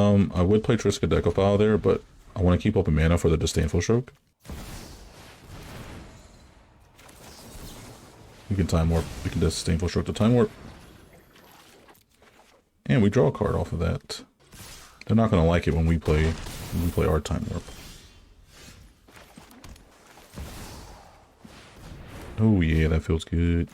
I would play Triskaidekaphile there, but I want to keep open mana for the Disdainful Stroke. We can Time Warp. We can Disdainful Stroke to Time Warp. And we draw a card off of that. They're not going to like it when we play our Time Warp. Oh yeah, that feels good.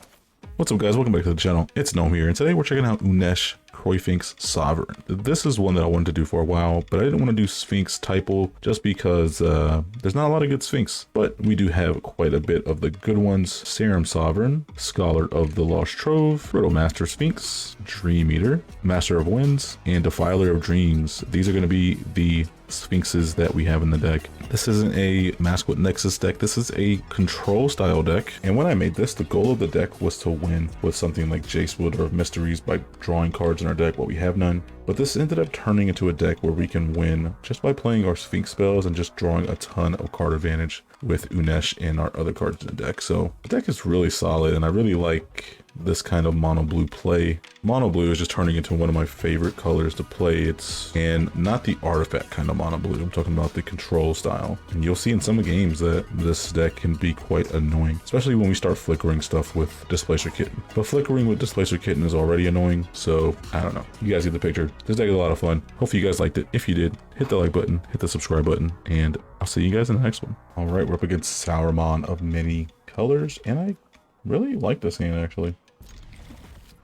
What's up guys, welcome back to the channel. It's Gnome here, and today we're checking out Unesh Criosphinx Sovereign. This is one that I wanted to do for a while, but I didn't want to do Sphinx typo just because there's not a lot of good Sphinx. But we do have quite a bit of the good ones. Serum Sovereign, Scholar of the Lost Trove, Riddle Master Sphinx, Dream Eater, Master of Winds, and Defiler of Dreams. These are going to be the Sphinxes that we have in the deck. This isn't a Mask with Nexus deck, this is a control style deck. And when I made this, the goal of the deck was to win with something like Jacewood or Mysteries by drawing cards in our deck, but we have none. But this ended up turning into a deck where we can win just by playing our Sphinx spells and just drawing a ton of card advantage with Unesh and our other cards in the deck. So the deck is really solid, and I really like this kind of mono blue play. Mono blue is just turning into one of my favorite colors to play. And not the artifact kind of mono blue. I'm talking about the control style. And you'll see in some games that this deck can be quite annoying, especially when we start flickering stuff with Displacer Kitten. But flickering with Displacer Kitten is already annoying, so I don't know. You guys get the picture. This deck is a lot of fun. Hopefully you guys liked it. If you did, hit the like button, hit the subscribe button, and I'll see you guys in the next one. All right, we're up against Sauron of many colors, and I really like this hand actually.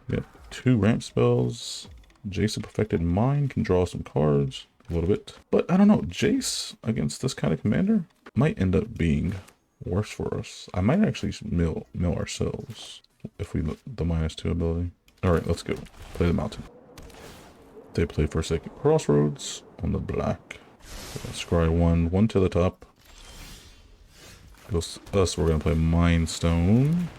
We have 2 ramp spells. Jace of Perfected Mind can draw some cards a little bit, but I don't know, Jace against this kind of commander might end up being worse for us. I might actually mill ourselves if we look the -2 ability. All right, let's go play the mountain. They play Forsaken Crossroads on the black. Scry one to the top. Goes us, we're gonna play Mind Stone.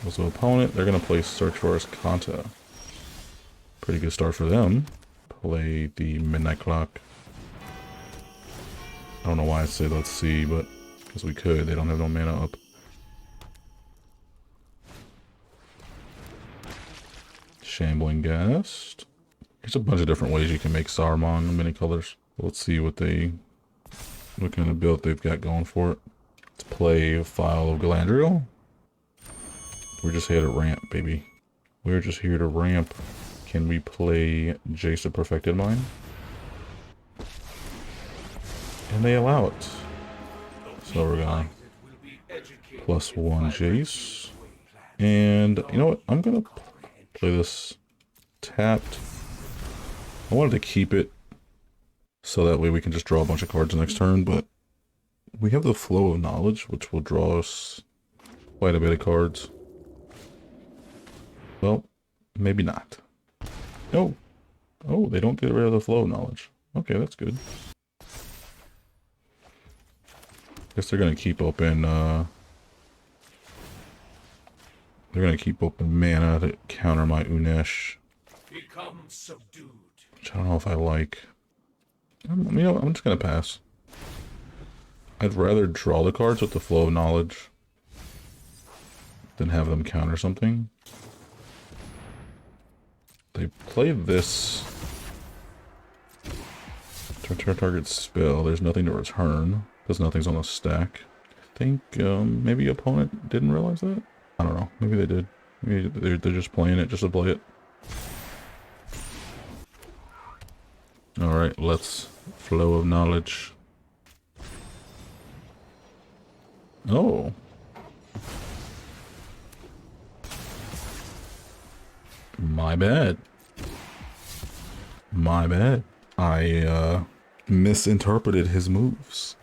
Goes to opponent, they're gonna play Search for Ascanta. Pretty good start for them. Play the Midnight Clock. I don't know why I say let's see, but because we could, they don't have no mana up. Shambling Ghast. There's a bunch of different ways you can make Saruman in many colors. Let's see what kind of build they've got going for it. Let's play File of Galadriel. We're just here to ramp, baby. We're just here to ramp. Can we play Jace of Perfected Mind? And they allow it. So we're gonna +1 Jace. And you know what? I'm gonna play this tapped. I wanted to keep it so that way we can just draw a bunch of cards next turn, but we have the Flow of Knowledge, which will draw us quite a bit of cards. Well, maybe not. No. Oh, they don't get rid of the Flow of Knowledge. Okay, that's good. Guess they're gonna keep open mana to counter my Unesh. Become subdued. Which I don't know if I like. You know, I'm just gonna pass. I'd rather draw the cards with the Flow of Knowledge than have them counter something. They play this. Turn target spell. There's nothing to return because nothing's on the stack. I think maybe opponent didn't realize that. I don't know. Maybe they did. Maybe they're just playing it just to play it. All right, let's Flow of Knowledge. Oh. My bad. My bad. I misinterpreted his moves.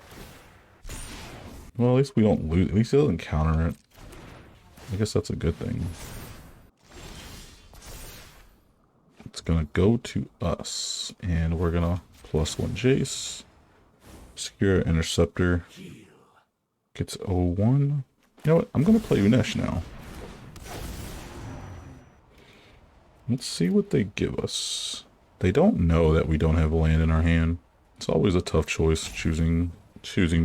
Well, at least we don't lose. At least he doesn't counter it. I guess that's a good thing. It's gonna go to us, and we're gonna +1 Jace. Secure Interceptor. Gets 0-1. You know what? I'm gonna play Unesh now. Let's see what they give us. They don't know that we don't have land in our hand. It's always a tough choice choosing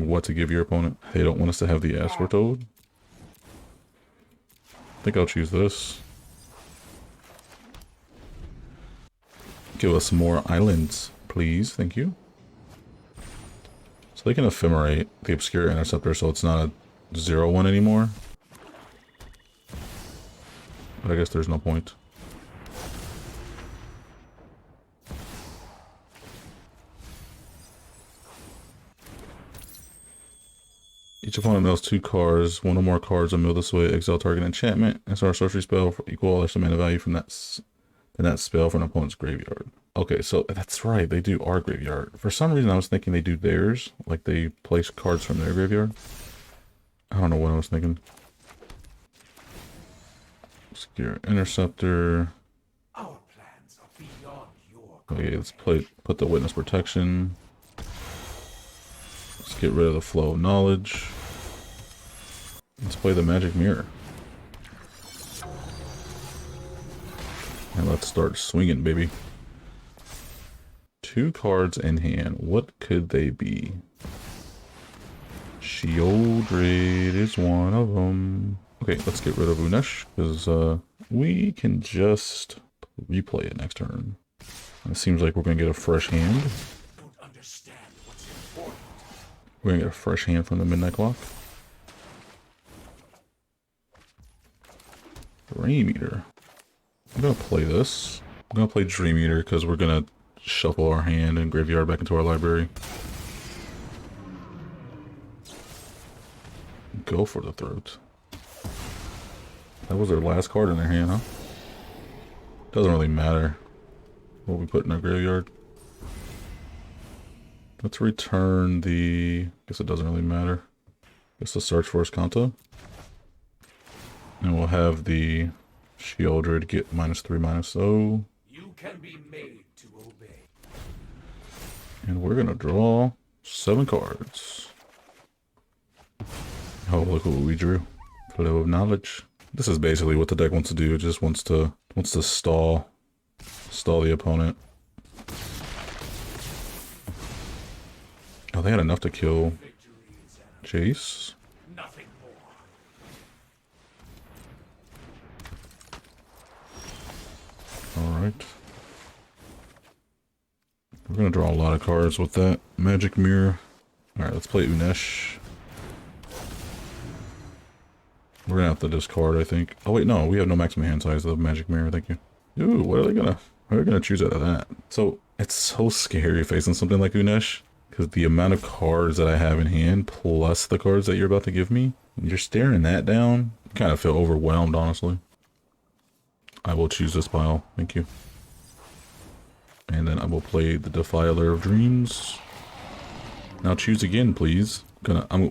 what to give your opponent. They don't want us to have the Aspher Toad. I think I'll choose this. Give us more islands, please. Thank you. So they can ephemerate the Obscure Interceptor, so it's not a 0-1 anymore. But I guess there's no point. Each opponent mills 2 cards. One or more cards are milled this way. Exile target enchantment. And so our sorcery spell for equal or mana value from that spell from an opponent's graveyard. Okay, so that's right. They do our graveyard. For some reason, I was thinking they do theirs. Like they place cards from their graveyard. I don't know what I was thinking. Obscure Interceptor. Our plans are beyond your Okay, let's put the Witness Protection. Let's get rid of the Flow of Knowledge. Let's play the Magic Mirror. And let's start swinging, baby. 2 cards in hand. What could they be? Shieldred is one of them. Okay, let's get rid of Unesh, because we can just replay it next turn. It seems like we're going to get a fresh hand. don't understand what's important. We're going to get a fresh hand from the Midnight Clock. Dream Eater. I'm going to play this. I'm going to play Dream Eater because we're going to shuffle our hand and graveyard back into our library. Go for the throat. That was their last card in their hand, huh? Doesn't really matter what we put in our graveyard. Let's return the... guess it doesn't really matter. Guess the Search Force Kanto. And we'll have the Shieldred get -3/-0. You can be made to obey. And we're gonna draw 7 cards. Oh, look what we drew. Flow of Knowledge. This is basically what the deck wants to do. It just wants to stall the opponent. Oh, they had enough to kill Jace. Nothing more. Alright. We're gonna draw a lot of cards with that Magic Mirror. Alright, let's play Unesh. We're gonna have to discard, I think. Oh wait, no, we have no maximum hand size of the Magic Mirror, thank you. Ooh, what are they gonna choose out of that? So, it's so scary facing something like Unesh, because the amount of cards that I have in hand, plus the cards that you're about to give me, you're staring that down, I kind of feel overwhelmed, honestly. I will choose this pile, thank you. And then I will play the Defiler of Dreams. Now choose again, please.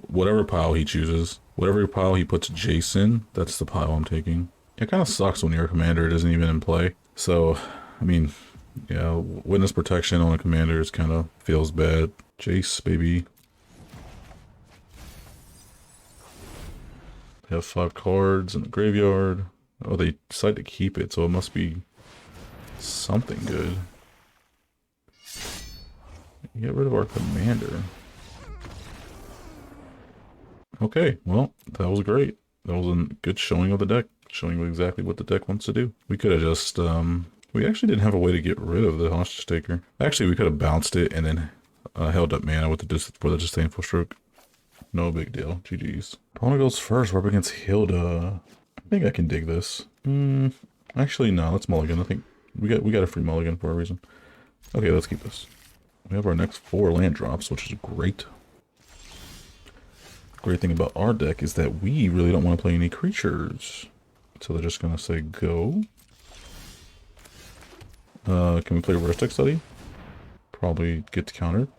Whatever pile he chooses, whatever pile he puts Jason, that's the pile I'm taking. It kind of sucks when your commander isn't even in play. So, I mean, yeah, Witness Protection on a commander is kind of feels bad. Jace, baby. They have 5 cards in the graveyard. Oh, they decide to keep it, so it must be something good. Get rid of our commander. Okay, well, that was great. That was a good showing of the deck, showing you exactly what the deck wants to do. We could have just, we actually didn't have a way to get rid of the Hostage Taker. Actually, we could have bounced it and then held up mana with for the Disdainful Stroke. No big deal. GG's. Opponent goes first. We're up against Hilda. I think I can dig this. Actually, no. Let's mulligan. I think we got a free mulligan for a reason. Okay, let's keep this. We have our next 4 land drops, which is great. Great thing about our deck is that we really don't want to play any creatures. So they're just going to say go. Can we play Reverse Deck Study? Probably gets countered.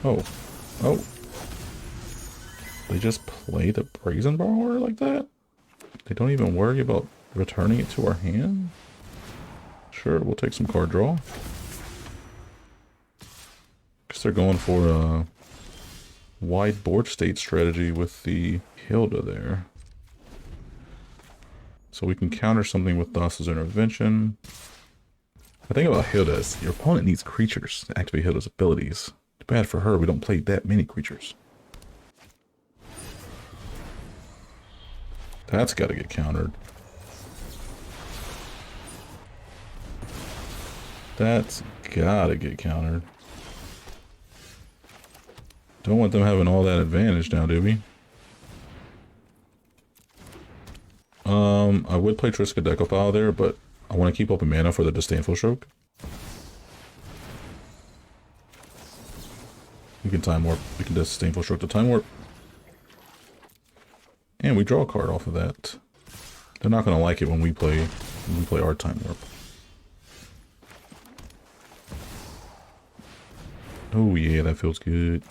Oh. Oh. They just play the Brazen Borrower like that? They don't even worry about returning it to our hand? Sure, we'll take some card draw. Guess they're going for a wide board state strategy with the Hilda there. So we can counter something with Thassa's Intervention. The thing about Hilda is your opponent needs creatures to activate Hilda's abilities. Too bad for her, we don't play that many creatures. That's got to get countered. That's gotta get countered. Don't want them having all that advantage now, do we? I would play Triskaidekaphile there, but I want to keep open mana for the Disdainful Stroke. We can Time Warp. We can Disdainful Stroke to Time Warp. And we draw a card off of that. They're not going to like it when we play our Time Warp. Oh yeah, that feels good.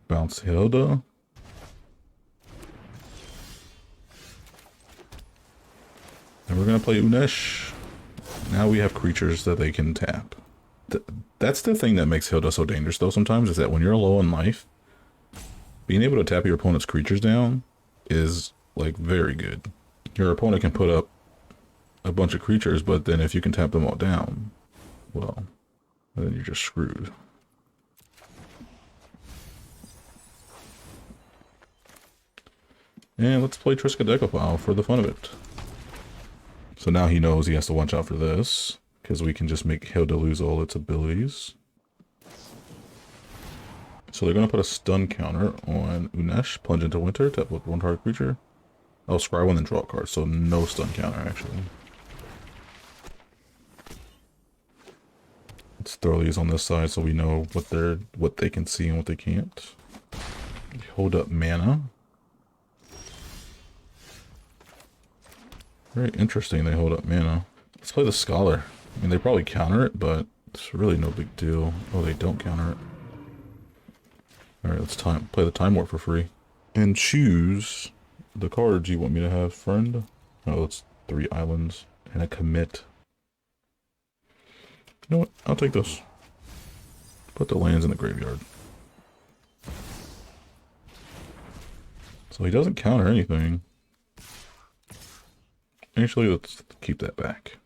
Bounce Hilda. And we're going to play Unesh. Now we have creatures that they can tap. That's the thing that makes Hilda so dangerous though sometimes, is that when you're low on life, being able to tap your opponent's creatures down is like very good. Your opponent can put up a bunch of creatures, but then if you can tap them all down, well, then you're just screwed. And let's play Triskaidekaphile for the fun of it. So now he knows he has to watch out for this, because we can just make Hilda lose all its abilities. So they're going to put a stun counter on Unesh, plunge into winter, tap with one target creature. Oh, scry one, then draw a card, so no stun counter actually. Let's throw these on this side so we know what they can see and what they can't. Hold up mana. Very interesting they hold up mana. Let's play the Scholar. I mean, they probably counter it, but it's really no big deal. Oh, they don't counter it. Alright, let's play the Time Warp for free. And choose the cards you want me to have, friend. Oh, it's 3 islands and a commit. You know what? I'll take this. Put the lands in the graveyard. So he doesn't counter anything. Actually, let's keep that back.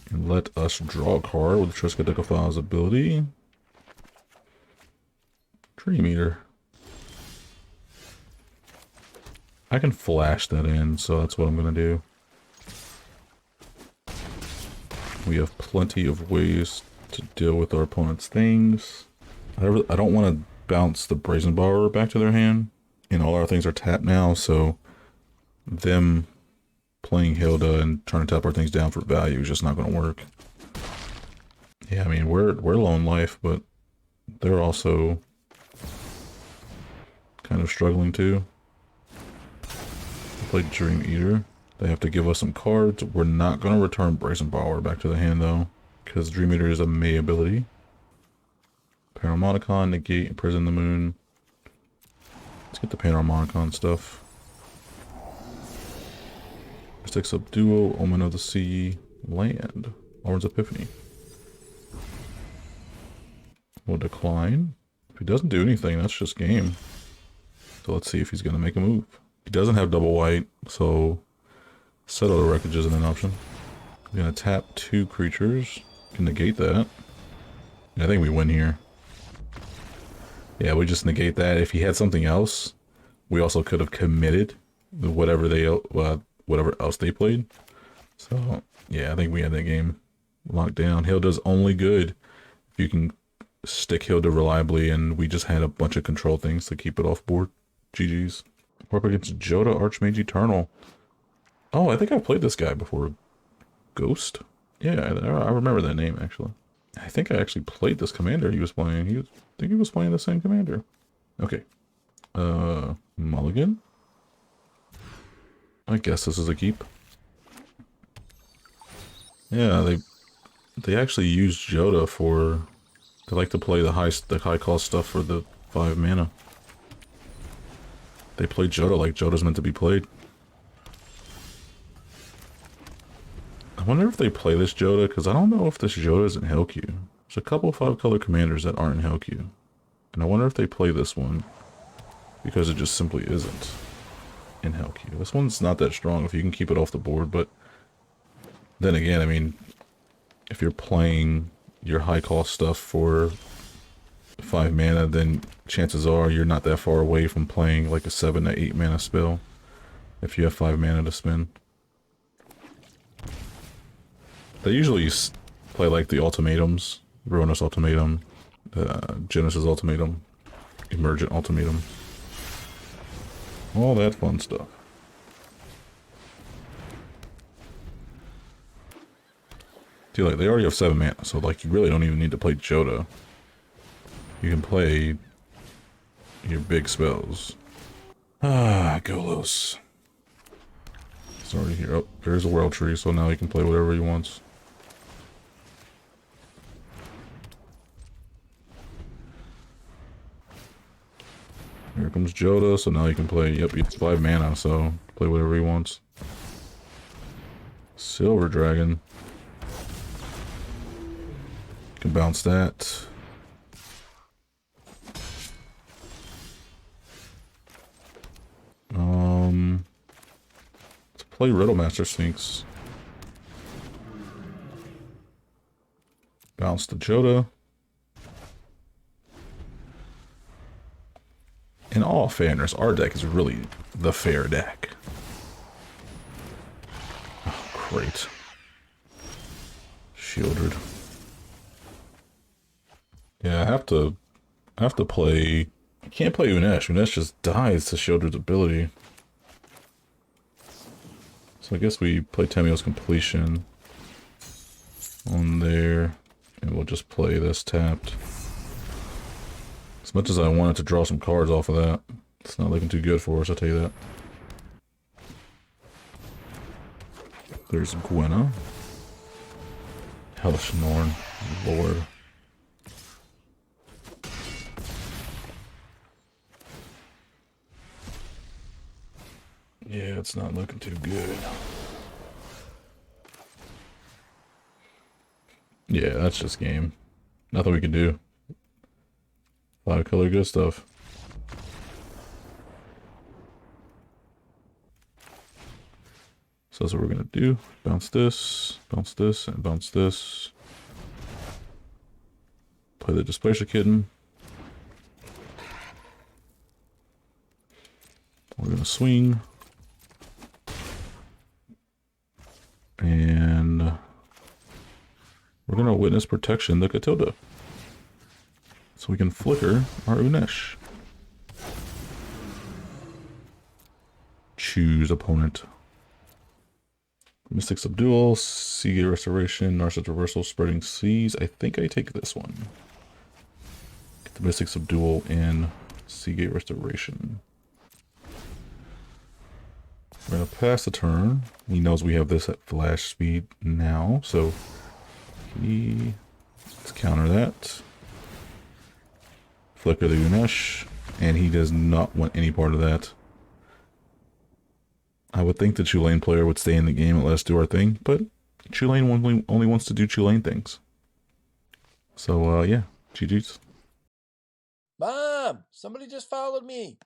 And let us draw a card with Triskaidekaphile's ability. Dream Eater. I can flash that in, so that's what I'm going to do. We have plenty of ways to deal with our opponent's things. I don't want to bounce the Brazen Borrower back to their hand. And all our things are tapped now, so them playing Hilda and trying to tap our things down for value is just not going to work. Yeah, I mean, we're low on life, but they're also kind of struggling too. We played Dream Eater. They have to give us some cards. We're not going to return Brazen Borrower back to the hand though, because Dream Eater is a May ability. Paramonicon, negate, imprison the moon. Let's get the Paramonicon stuff. Mystic Subduo, Omen of the Sea, land. Orange Epiphany. We'll decline. If he doesn't do anything, that's just game. So let's see if he's going to make a move. He doesn't have double white, so Settle the Wreckage isn't an option. We're going to tap 2 creatures. Can negate that. Yeah, I think we win here. Yeah, we just negate that. If he had something else, we also could have committed whatever else they played. So yeah, I think we had that game locked down. Hilda's only good if you can stick Hilda reliably, and we just had a bunch of control things to keep it off board. GG's. We're up against Joda Archmage Eternal. Oh, I think I've played this guy before. Ghost? Yeah, I remember that name actually. I think I actually played this commander he was playing. I think he was playing the same commander. Okay. Mulligan? I guess this is a keep. Yeah, they actually use Joda for... They like to play the high cost stuff for the 5 mana. They play Joda like Joda's meant to be played. I wonder if they play this Joda, because I don't know if this Joda is in Hellq. There's a couple 5-color commanders that aren't in Hellq. And I wonder if they play this one, because it just simply isn't in Hellq. This one's not that strong if you can keep it off the board, but then again, I mean, if you're playing your high cost stuff for 5 mana, then chances are you're not that far away from playing like a 7 to 8 mana spell if you have 5 mana to spend. They usually play like the ultimatums, Ruinous Ultimatum, Genesis Ultimatum, Emergent Ultimatum, all that fun stuff. See, like, they already have 7 mana, so, like, you really don't even need to play Joda. You can play your big spells. Ah, Golos. It's already here. Oh, there's a World Tree, so now he can play whatever he wants. Here comes Joda, so now he can play, yep, he's 5 mana, so play whatever he wants. Silver Dragon. Can bounce that. Let's play Riddlemaster Sphinx. Bounce the Joda. In all fairness, our deck is really the fair deck. Oh, great. Shielded. Yeah, I have to play. I can't play Unesh. Unesh just dies to Shieldred's ability. So I guess we play Tamio's Completion on there, and we'll just play this tapped. As much as I wanted to draw some cards off of that, it's not looking too good for us, I'll tell you that. There's Gwenna. Hellish Norn, Lord. Yeah, it's not looking too good. Yeah, that's just game. Nothing we can do. 5-color good stuff. So that's what we're gonna do. Bounce this, and bounce this. Play the Displacer Kitten. We're gonna swing. And we're gonna Witness Protection the Catilda. So we can flicker our Unesh. Choose opponent. Mystic Subdual, Seagate Restoration, Narset Reversal, Spreading Seas. I think I take this one. Get the Mystic Subdual and Seagate Restoration. We're gonna pass the turn. He knows we have this at flash speed now, so let's counter that. Flicker the Unesh, and he does not want any part of that. I would think the Chulane player would stay in the game and let us do our thing, but Chulane only wants to do Chulane things. So, yeah, GG's. Mom, somebody just followed me.